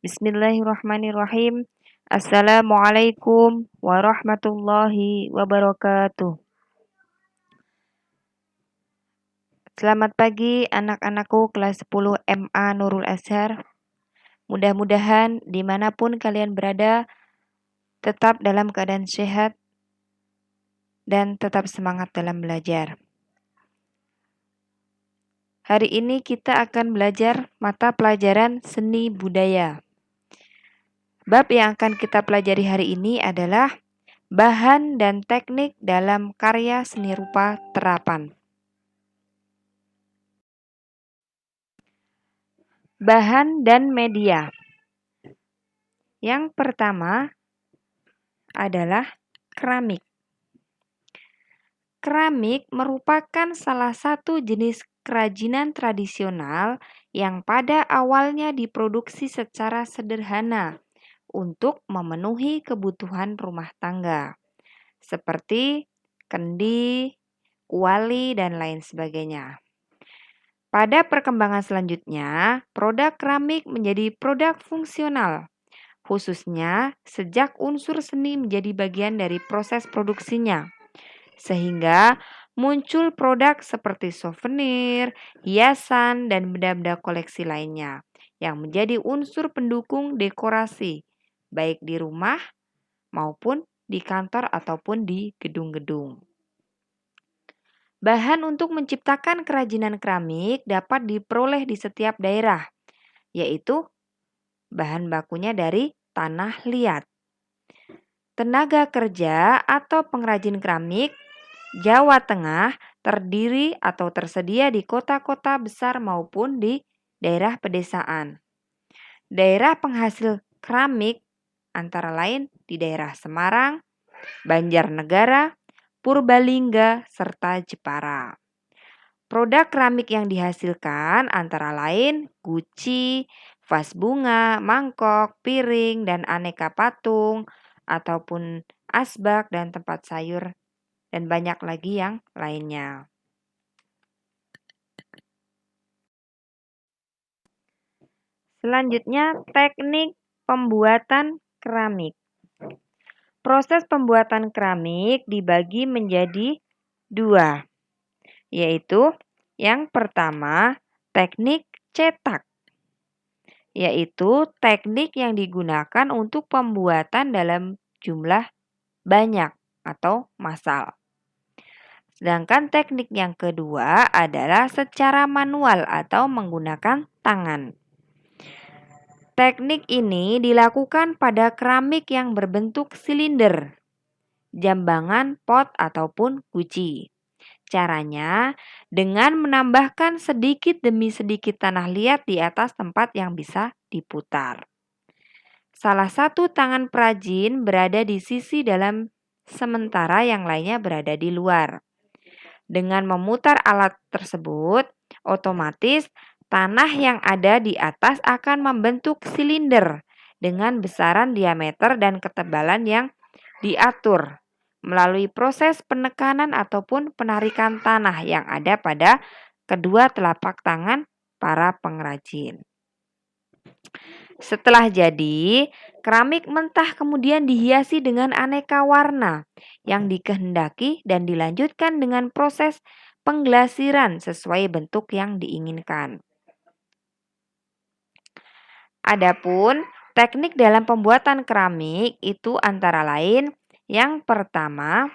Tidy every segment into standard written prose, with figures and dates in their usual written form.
Bismillahirrahmanirrahim. Assalamualaikum warahmatullahi wabarakatuh. Selamat pagi anak-anakku kelas 10 MA Nurul Azhar. Mudah-mudahan dimanapun kalian berada tetap dalam keadaan sehat dan tetap semangat dalam belajar. Hari ini kita akan belajar mata pelajaran seni budaya. Bab yang akan kita pelajari hari ini adalah bahan dan teknik dalam karya seni rupa terapan. Bahan dan media. Yang pertama adalah keramik. Keramik merupakan salah satu jenis kerajinan tradisional yang pada awalnya diproduksi secara sederhana untuk memenuhi kebutuhan rumah tangga, seperti kendi, kuali, dan lain sebagainya. Pada perkembangan selanjutnya, produk keramik menjadi produk fungsional, khususnya sejak unsur seni menjadi bagian dari proses produksinya, sehingga muncul produk seperti souvenir, hiasan, dan benda-benda koleksi lainnya yang menjadi unsur pendukung dekorasi, baik di rumah maupun di kantor ataupun di gedung-gedung. Bahan untuk menciptakan kerajinan keramik dapat diperoleh di setiap daerah, yaitu bahan bakunya dari tanah liat. Tenaga kerja atau pengrajin keramik Jawa Tengah terdiri atau tersedia di kota-kota besar maupun di daerah pedesaan. Daerah penghasil keramik antara lain di daerah Semarang, Banjarnegara, Purbalingga, serta Jepara. Produk keramik yang dihasilkan antara lain guci, vas bunga, mangkok, piring, dan aneka patung, ataupun asbak dan tempat sayur, dan banyak lagi yang lainnya. Selanjutnya, teknik pembuatan keramik. Proses pembuatan keramik dibagi menjadi dua, yaitu yang pertama teknik cetak, yaitu teknik yang digunakan untuk pembuatan dalam jumlah banyak atau massal. Sedangkan teknik yang kedua adalah secara manual atau menggunakan tangan. Teknik ini dilakukan pada keramik yang berbentuk silinder, jambangan, pot, ataupun guci. Caranya dengan menambahkan sedikit demi sedikit tanah liat di atas tempat yang bisa diputar. Salah satu tangan perajin berada di sisi dalam sementara yang lainnya berada di luar. Dengan memutar alat tersebut, otomatis tanah yang ada di atas akan membentuk silinder dengan besaran diameter dan ketebalan yang diatur melalui proses penekanan ataupun penarikan tanah yang ada pada kedua telapak tangan para pengrajin. Setelah jadi, keramik mentah kemudian dihiasi dengan aneka warna yang dikehendaki dan dilanjutkan dengan proses pengglasiran sesuai bentuk yang diinginkan. Adapun teknik dalam pembuatan keramik itu antara lain yang pertama,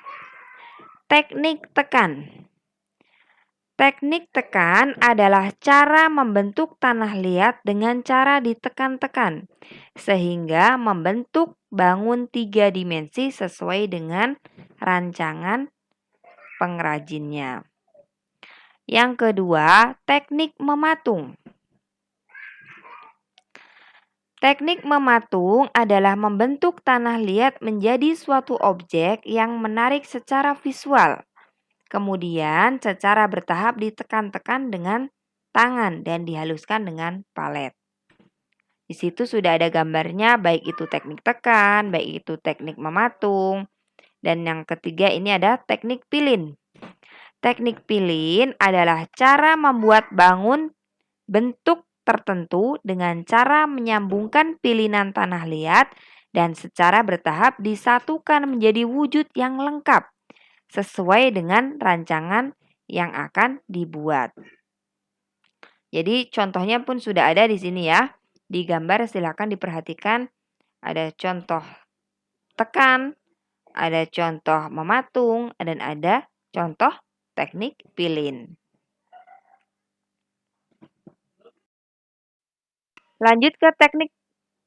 teknik tekan. Teknik tekan adalah cara membentuk tanah liat dengan cara ditekan-tekan sehingga membentuk bangun 3 dimensi sesuai dengan rancangan pengrajinnya. Yang kedua, teknik mematung. Teknik mematung adalah membentuk tanah liat menjadi suatu objek yang menarik secara visual. Kemudian secara bertahap ditekan-tekan dengan tangan dan dihaluskan dengan palet. Di situ sudah ada gambarnya, baik itu teknik tekan, baik itu teknik mematung. Dan yang ketiga ini ada teknik pilin. Teknik pilin adalah cara membuat bangun bentuk tertentu dengan cara menyambungkan pilihan tanah liat dan secara bertahap disatukan menjadi wujud yang lengkap sesuai dengan rancangan yang akan dibuat. Jadi contohnya pun sudah ada di sini ya. Di gambar silakan diperhatikan ada contoh tekan, ada contoh mematung, dan ada contoh teknik pilin. Lanjut ke teknik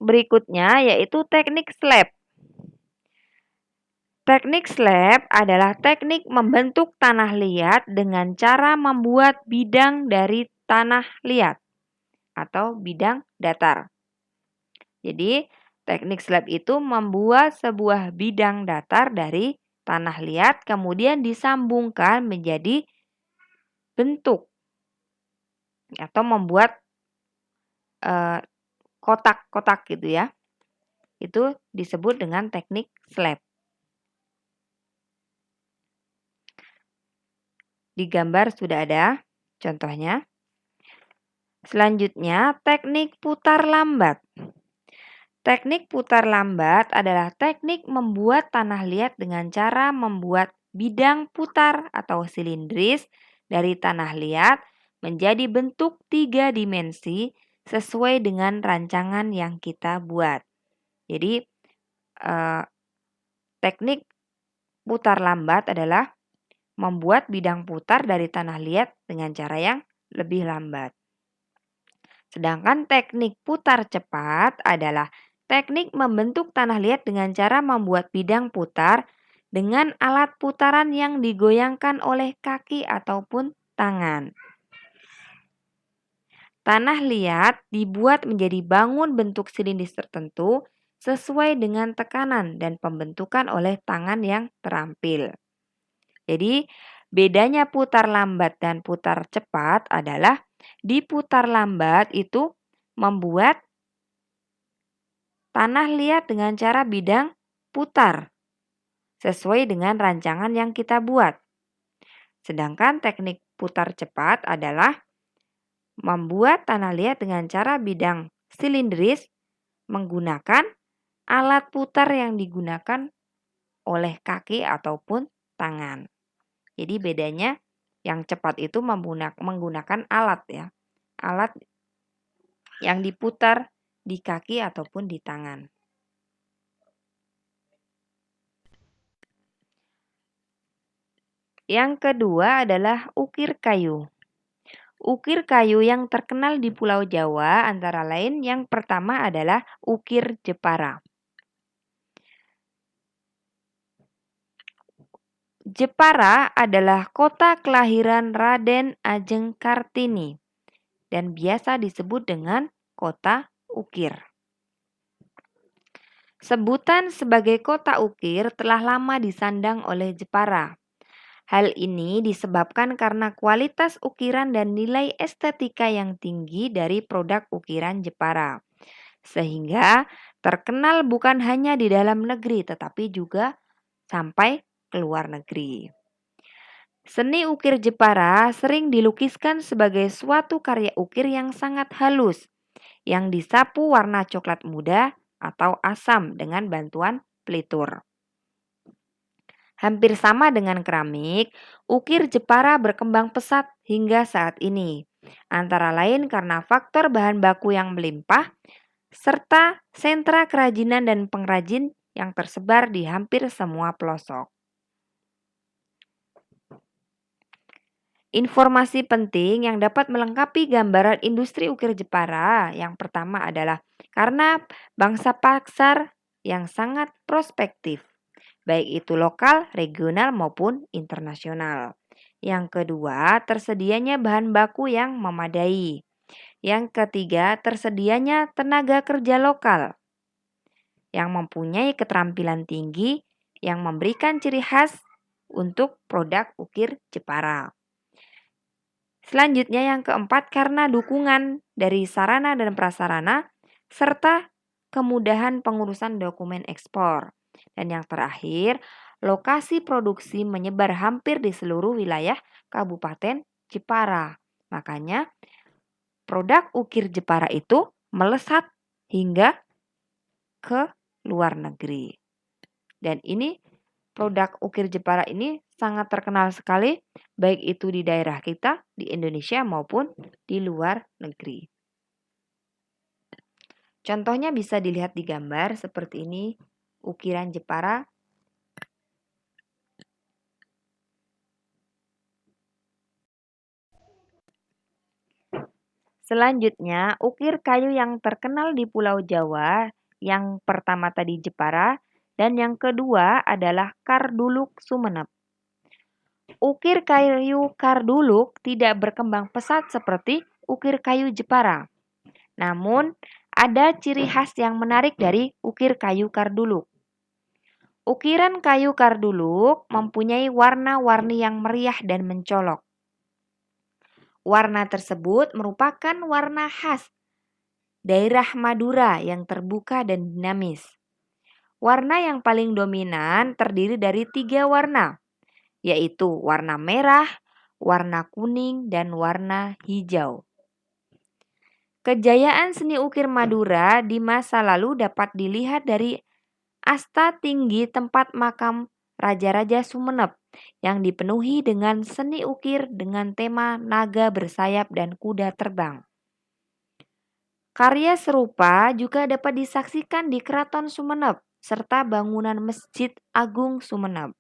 berikutnya yaitu teknik slab. Teknik slab adalah teknik membentuk tanah liat dengan cara membuat bidang dari tanah liat atau bidang datar. Jadi, teknik slab itu membuat sebuah bidang datar dari tanah liat kemudian disambungkan menjadi bentuk atau membuat kotak-kotak gitu ya. Itu disebut dengan teknik slab. Di gambar sudah ada contohnya. Selanjutnya, teknik putar lambat. Teknik putar lambat adalah teknik membuat tanah liat dengan cara membuat bidang putar atau silindris dari tanah liat menjadi bentuk 3 dimensi sesuai dengan rancangan yang kita buat. Jadi, teknik putar lambat adalah membuat bidang putar dari tanah liat dengan cara yang lebih lambat. Sedangkan teknik putar cepat adalah teknik membentuk tanah liat dengan cara membuat bidang putar dengan alat putaran yang digoyangkan oleh kaki ataupun tangan. Tanah liat dibuat menjadi bangun bentuk silindris tertentu sesuai dengan tekanan dan pembentukan oleh tangan yang terampil. Jadi, bedanya putar lambat dan putar cepat adalah di putar lambat itu membuat tanah liat dengan cara bidang putar sesuai dengan rancangan yang kita buat. Sedangkan teknik putar cepat adalah membuat tanah liat dengan cara bidang silindris menggunakan alat putar yang digunakan oleh kaki ataupun tangan. Jadi bedanya yang cepat itu menggunakan alat ya. Alat yang diputar di kaki ataupun di tangan. Yang kedua adalah ukir kayu. Ukir kayu yang terkenal di Pulau Jawa antara lain yang pertama adalah ukir Jepara. Jepara adalah kota kelahiran Raden Ajeng Kartini dan biasa disebut dengan kota ukir. Sebutan sebagai kota ukir telah lama disandang oleh Jepara. Hal ini disebabkan karena kualitas ukiran dan nilai estetika yang tinggi dari produk ukiran Jepara. Sehingga terkenal bukan hanya di dalam negeri tetapi juga sampai ke luar negeri. Seni ukir Jepara sering dilukiskan sebagai suatu karya ukir yang sangat halus, yang disapu warna coklat muda atau asam dengan bantuan pelitur. Hampir sama dengan keramik, ukir Jepara berkembang pesat hingga saat ini, antara lain karena faktor bahan baku yang melimpah, serta sentra kerajinan dan pengrajin yang tersebar di hampir semua pelosok. Informasi penting yang dapat melengkapi gambaran industri ukir Jepara yang pertama adalah karena bangsa pasar yang sangat prospektif, baik itu lokal, regional maupun internasional. Yang kedua, tersedianya bahan baku yang memadai. Yang ketiga, tersedianya tenaga kerja lokal yang mempunyai keterampilan tinggi yang memberikan ciri khas untuk produk ukir Jepara. Selanjutnya yang keempat karena dukungan dari sarana dan prasarana serta kemudahan pengurusan dokumen ekspor. Dan yang terakhir, lokasi produksi menyebar hampir di seluruh wilayah Kabupaten Jepara. Makanya produk ukir Jepara itu melesat hingga ke luar negeri. Dan ini produk ukir Jepara ini sangat terkenal sekali, baik itu di daerah kita, di Indonesia maupun di luar negeri. Contohnya bisa dilihat di gambar seperti ini, ukiran Jepara. Selanjutnya, ukir kayu yang terkenal di Pulau Jawa, yang pertama tadi Jepara, dan yang kedua adalah Karduluk Sumenep. Ukir kayu Karduluk tidak berkembang pesat seperti ukir kayu Jepara. Namun, ada ciri khas yang menarik dari ukir kayu Karduluk. Ukiran kayu Karduluk mempunyai warna-warni yang meriah dan mencolok. Warna tersebut merupakan warna khas daerah Madura yang terbuka dan dinamis. Warna yang paling dominan terdiri dari 3 warna, yaitu warna merah, warna kuning, dan warna hijau. Kejayaan seni ukir Madura di masa lalu dapat dilihat dari asta tinggi tempat makam Raja-Raja Sumenep yang dipenuhi dengan seni ukir dengan tema naga bersayap dan kuda terbang. Karya serupa juga dapat disaksikan di Keraton Sumenep serta bangunan Masjid Agung Sumenep.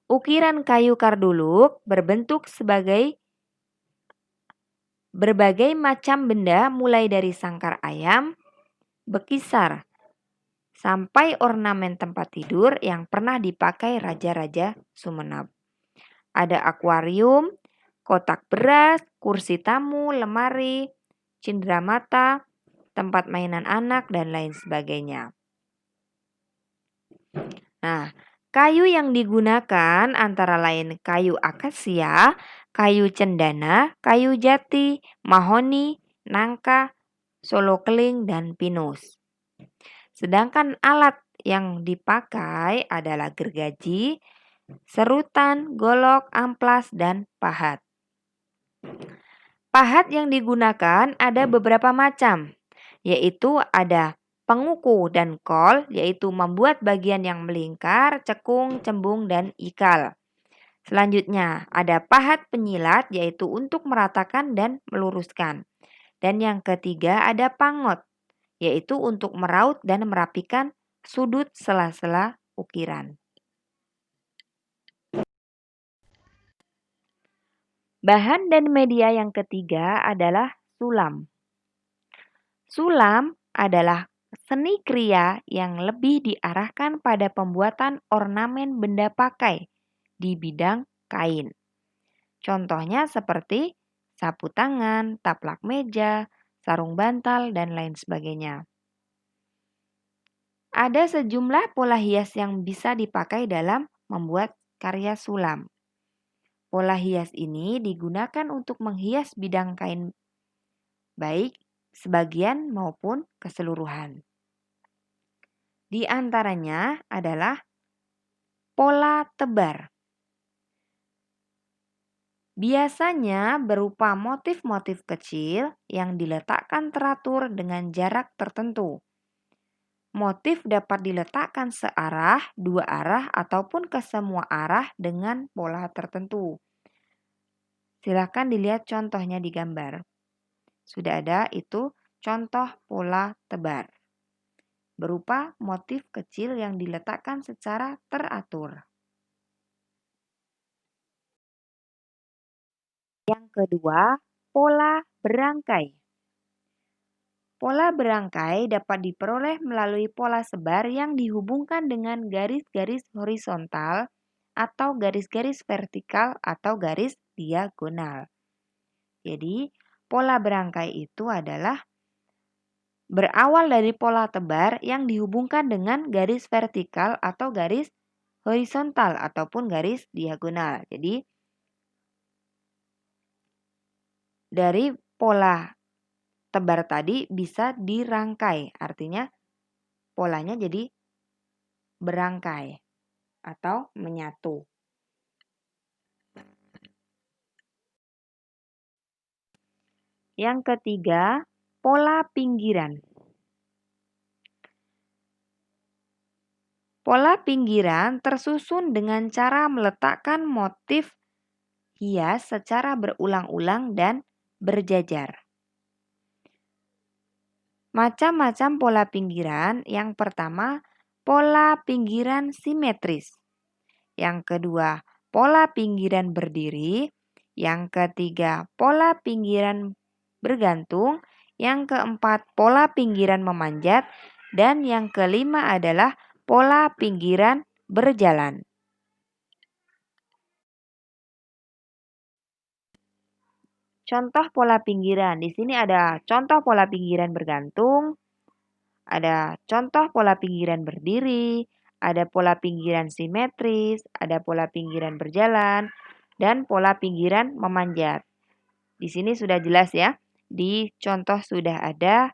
Ukiran kayu Karduluk berbentuk sebagai berbagai macam benda mulai dari sangkar ayam, bekisar, sampai ornamen tempat tidur yang pernah dipakai Raja-Raja Sumenep. Ada akuarium, kotak beras, kursi tamu, lemari, cindramata, tempat mainan anak, dan lain sebagainya. Nah, kayu yang digunakan antara lain kayu akasia, kayu cendana, kayu jati, mahoni, nangka, solo keling, dan pinus. Sedangkan alat yang dipakai adalah gergaji, serutan, golok, amplas, dan pahat. Pahat yang digunakan ada beberapa macam, yaitu ada penguku dan kol, yaitu membuat bagian yang melingkar, cekung, cembung, dan ikal. Selanjutnya, ada pahat penyilat, yaitu untuk meratakan dan meluruskan. Dan yang ketiga ada pangot, yaitu untuk meraut dan merapikan sudut sela-sela ukiran. Bahan dan media yang ketiga adalah sulam. Sulam adalah seni kriya yang lebih diarahkan pada pembuatan ornamen benda pakai di bidang kain. Contohnya seperti sapu tangan, taplak meja, sarung bantal, dan lain sebagainya. Ada sejumlah pola hias yang bisa dipakai dalam membuat karya sulam. Pola hias ini digunakan untuk menghias bidang kain baik sebagian maupun keseluruhan. Di antaranya adalah pola tebar. Biasanya berupa motif-motif kecil yang diletakkan teratur dengan jarak tertentu. Motif dapat diletakkan searah, dua arah, ataupun ke semua arah dengan pola tertentu. Silakan dilihat contohnya di gambar. Sudah ada itu contoh pola tebar. Berupa motif kecil yang diletakkan secara teratur. Yang kedua, pola berangkai. Pola berangkai dapat diperoleh melalui pola sebar yang dihubungkan dengan garis-garis horizontal atau garis-garis vertikal atau garis diagonal. Jadi, pola berangkai itu adalah berawal dari pola tebar yang dihubungkan dengan garis vertikal atau garis horizontal ataupun garis diagonal. Jadi, dari pola tebar tadi bisa dirangkai, artinya polanya jadi berangkai atau menyatu. Yang ketiga, pola pinggiran. Pola pinggiran tersusun dengan cara meletakkan motif hias secara berulang-ulang dan berjajar. Macam-macam pola pinggiran. Yang pertama, pola pinggiran simetris. Yang kedua, pola pinggiran berdiri. Yang ketiga, pola pinggiran bergantung. Yang keempat, pola pinggiran memanjat. Dan yang kelima adalah pola pinggiran berjalan. Contoh pola pinggiran. Di sini ada contoh pola pinggiran bergantung, ada contoh pola pinggiran berdiri, ada pola pinggiran simetris, ada pola pinggiran berjalan, dan pola pinggiran memanjat. Di sini sudah jelas ya. Di contoh sudah ada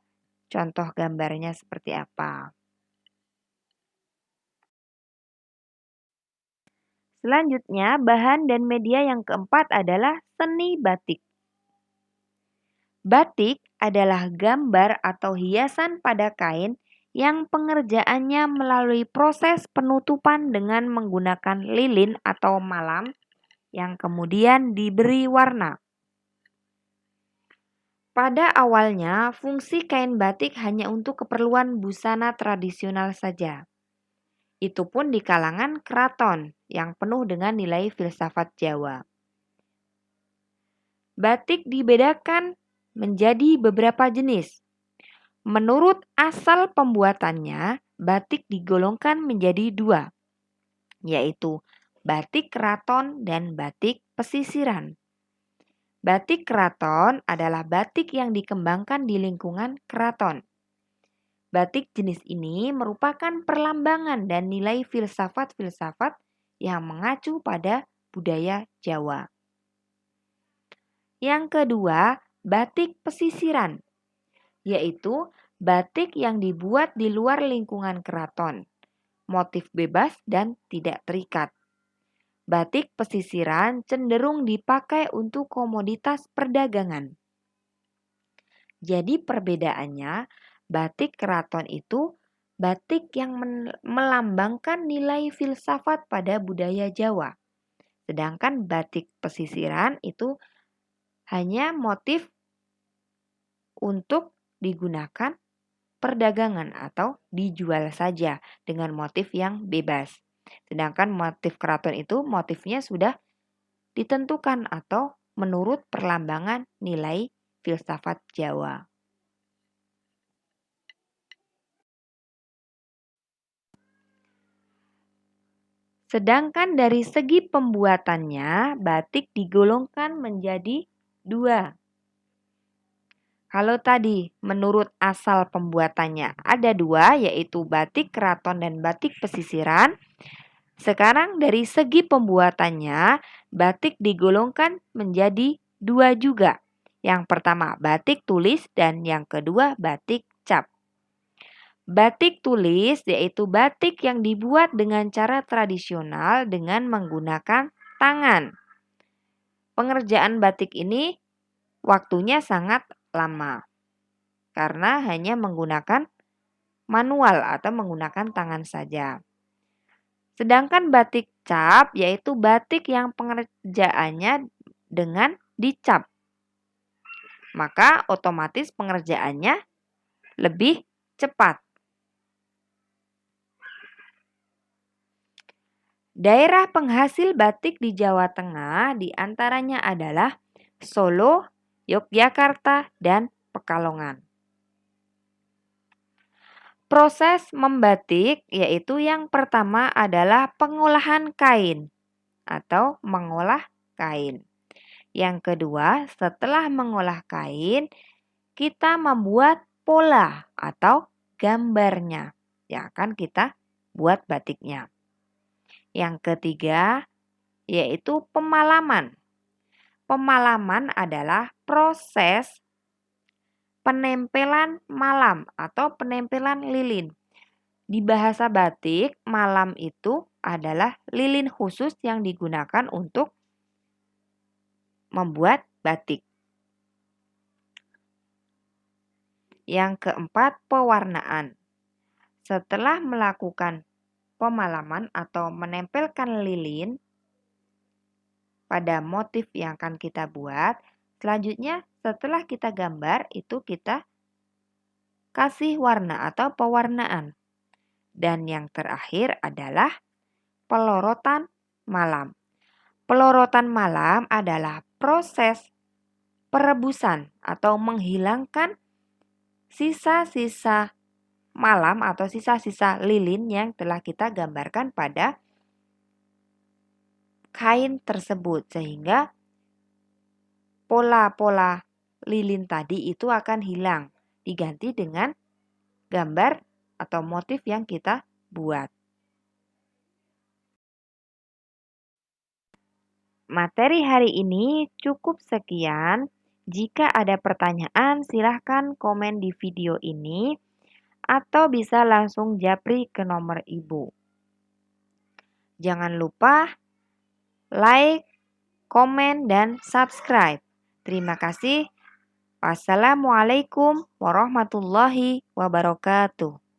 contoh gambarnya seperti apa. Selanjutnya, bahan dan media yang keempat adalah seni batik. Batik adalah gambar atau hiasan pada kain yang pengerjaannya melalui proses penutupan dengan menggunakan lilin atau malam yang kemudian diberi warna. Pada awalnya, fungsi kain batik hanya untuk keperluan busana tradisional saja. Itu pun di kalangan keraton yang penuh dengan nilai filsafat Jawa. Batik dibedakan menjadi beberapa jenis. Menurut asal pembuatannya, batik digolongkan menjadi dua, yaitu batik keraton dan batik pesisiran. Batik keraton adalah batik yang dikembangkan di lingkungan keraton. Batik jenis ini merupakan perlambangan dan nilai filsafat-filsafat yang mengacu pada budaya Jawa. Yang kedua, batik pesisiran, yaitu batik yang dibuat di luar lingkungan keraton, motif bebas dan tidak terikat. Batik pesisiran cenderung dipakai untuk komoditas perdagangan. Jadi perbedaannya, batik keraton itu batik yang melambangkan nilai filsafat pada budaya Jawa. Sedangkan batik pesisiran itu hanya motif untuk digunakan perdagangan atau dijual saja dengan motif yang bebas. Sedangkan motif keraton itu motifnya sudah ditentukan atau menurut perlambangan nilai filsafat Jawa. Sedangkan dari segi pembuatannya, batik digolongkan menjadi dua. Kalau tadi menurut asal pembuatannya ada dua, yaitu batik keraton dan batik pesisiran. Sekarang dari segi pembuatannya, batik digolongkan menjadi dua juga. Yang pertama batik tulis dan yang kedua batik cap. Batik tulis yaitu batik yang dibuat dengan cara tradisional dengan menggunakan tangan. Pengerjaan batik ini waktunya sangat lama karena hanya menggunakan manual atau menggunakan tangan saja. Sedangkan batik cap yaitu batik yang pengerjaannya dengan dicap. Maka otomatis pengerjaannya lebih cepat. Daerah penghasil batik di Jawa Tengah diantaranya adalah Solo, Yogyakarta, dan Pekalongan. Proses membatik yaitu yang pertama adalah pengolahan kain atau mengolah kain. Yang kedua, setelah mengolah kain, kita membuat pola atau gambarnya yang akan kita buat batiknya. Yang ketiga, yaitu pemalaman. Pemalaman adalah proses penempelan malam atau penempelan lilin. Di bahasa batik, malam itu adalah lilin khusus yang digunakan untuk membuat batik. Yang keempat, pewarnaan. Setelah melakukan pemalaman atau menempelkan lilin pada motif yang akan kita buat, selanjutnya setelah kita gambar itu kita kasih warna atau pewarnaan. Dan yang terakhir adalah pelorotan malam. Pelorotan malam adalah proses perebusan atau menghilangkan sisa-sisa malam atau sisa-sisa lilin yang telah kita gambarkan pada kain tersebut, sehingga pola-pola lilin tadi itu akan hilang, diganti dengan gambar atau motif yang kita buat. Materi hari ini cukup sekian. Jika ada pertanyaan, silahkan komen di video ini atau bisa langsung japri ke nomor ibu. Jangan lupa like, komen, dan subscribe. Terima kasih. Wassalamualaikum warahmatullahi wabarakatuh.